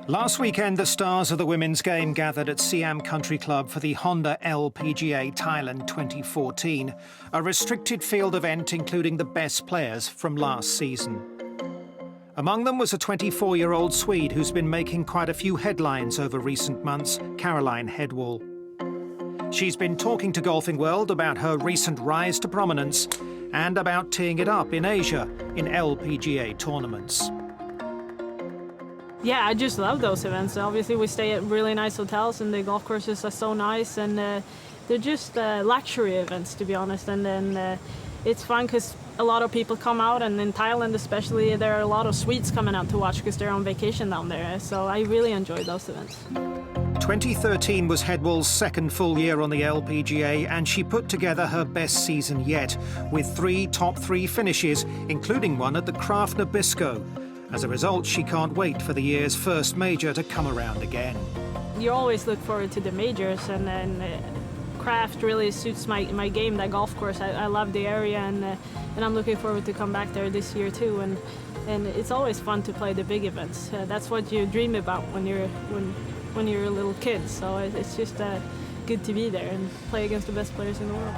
Last weekend, the stars of the women's game gathered at Siam Country Club for the Honda LPGA Thailand 2014, a restricted field event including the best players from last season. Among them was a 24-year-old Swede who's been making quite a few headlines over recent months, Caroline Hedwall. She's been talking to Golfing World about her recent rise to prominence and about teeing it up in Asia in LPGA tournaments. Yeah, I just love those events. Obviously, we stay at really nice hotels and the golf courses are so nice, and they're just luxury events, to be honest. And then it's fun because a lot of people come out, and in Thailand especially, there are a lot of Swedes coming out to watch because they're on vacation down there. So I really enjoy those events. 2013 was Hedwall's second full year on the LPGA, and she put together her best season yet, with 3 top 3 finishes, including one at the Kraft Nabisco. As a result, she can't wait for the year's first major to come around again. You always look forward to the majors, and then Kraft really suits my game, that golf course. I love the area, and I'm looking forward to come back there this year too. And it's always fun to play the big events. That's what you dream about when you're a little kid. So it's just good to be there and play against the best players in the world.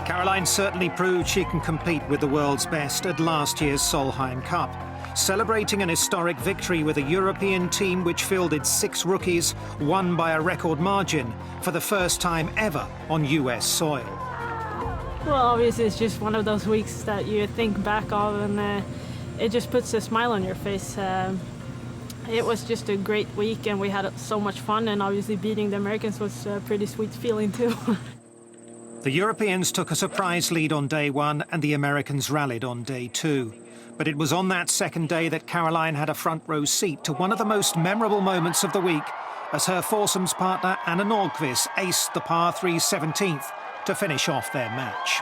Caroline certainly proved she can compete with the world's best at last year's Solheim Cup, celebrating an historic victory with a European team which fielded 6 rookies, won by a record margin for the first time ever on US soil. Well, obviously it's just one of those weeks that you think back of, and it just puts a smile on your face. It was just a great week, and we had so much fun, and obviously beating the Americans was a pretty sweet feeling too. The Europeans took a surprise lead on day 1 and the Americans rallied on day 2. But it was on that second day that Caroline had a front row seat to one of the most memorable moments of the week as her foursomes partner Anna Nordqvist aced the par 3 17th to finish off their match.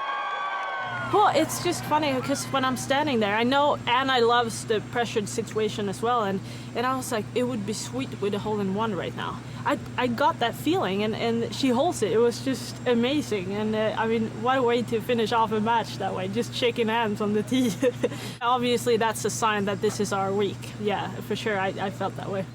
Well, it's just funny because when I'm standing there, I know Anna loves the pressured situation as well, and I was like, it would be sweet with a hole-in-one right now. I got that feeling, and she holds it. It was just amazing, and I mean, what a way to finish off a match that way, just shaking hands on the tee. Obviously, that's a sign that this is our week. Yeah, for sure, I felt that way.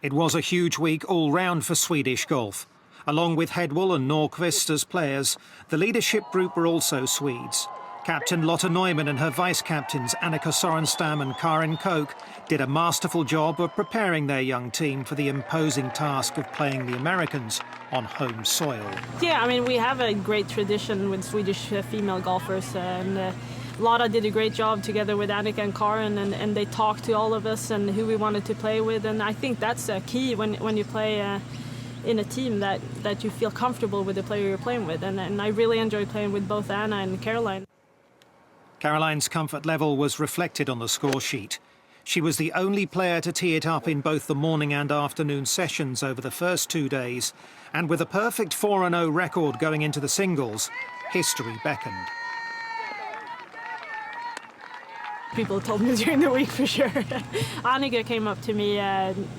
It was a huge week all round for Swedish golf. Along with Hedwall and Nordqvist as players, the leadership group were also Swedes. Captain Lotta Neumann and her vice-captains Annika Sorenstam and Karin Koch did a masterful job of preparing their young team for the imposing task of playing the Americans on home soil. Yeah, I mean, we have a great tradition with Swedish female golfers, and Lotta did a great job together with Annika and Karin, and they talked to all of us and who we wanted to play with, and I think that's a key when you play in a team that you feel comfortable with the player you're playing with, and I really enjoyed playing with both Anna and Caroline. Caroline's comfort level was reflected on the score sheet. She was the only player to tee it up in both the morning and afternoon sessions over the first 2 days, and with a perfect 4-0 record going into the singles, history beckoned. People told me during the week for sure. Annika came up to me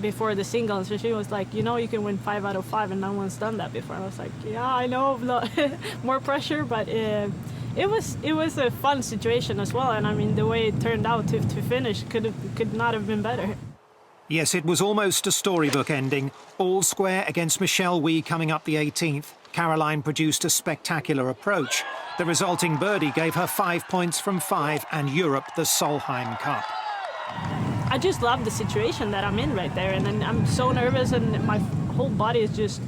before the singles, and she was like, you know, you can win 5 out of 5, and no one's done that before. And I was like, yeah, I know, more pressure, but it was a fun situation as well. And I mean, the way it turned out to finish could not have been better. Yes, it was almost a storybook ending. All square against Michelle Wie coming up the 18th. Caroline produced a spectacular approach. The resulting birdie gave her 5 points from 5 and Europe the Solheim Cup. I just love the situation that I'm in right there, and I'm so nervous and my whole body is just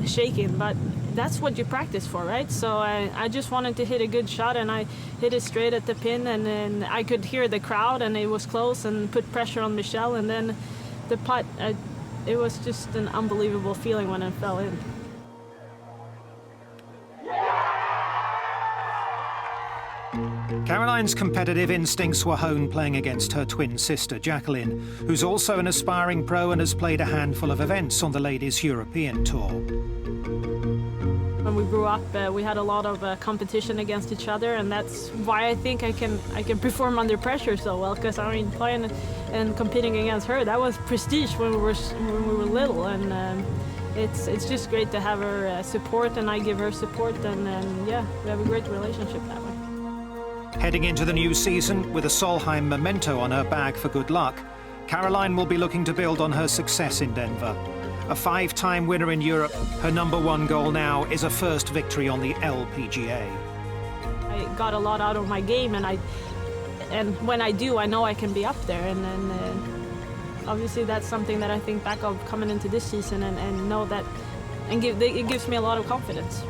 shaking, but that's what you practice for, right? So I just wanted to hit a good shot, and I hit it straight at the pin, and then I could hear the crowd, and it was close, and put pressure on Michelle, and then the putt, it was just an unbelievable feeling when it fell in. Caroline's competitive instincts were honed playing against her twin sister, Jacqueline, who's also an aspiring pro and has played a handful of events on the ladies' European tour. When we grew up, we had a lot of competition against each other, and that's why I think I can perform under pressure so well. Because I mean, playing and competing against her, that was prestige when we were little, and it's just great to have her support, and I give her support, and yeah, we have a great relationship that way. Heading into the new season with a Solheim memento on her bag for good luck, Caroline will be looking to build on her success in Denver. A 5-time winner in Europe, her #1 goal now is a first victory on the LPGA. I got a lot out of my game, and when I do, I know I can be up there. And obviously that's something that I think back of coming into this season and know that, and it gives me a lot of confidence.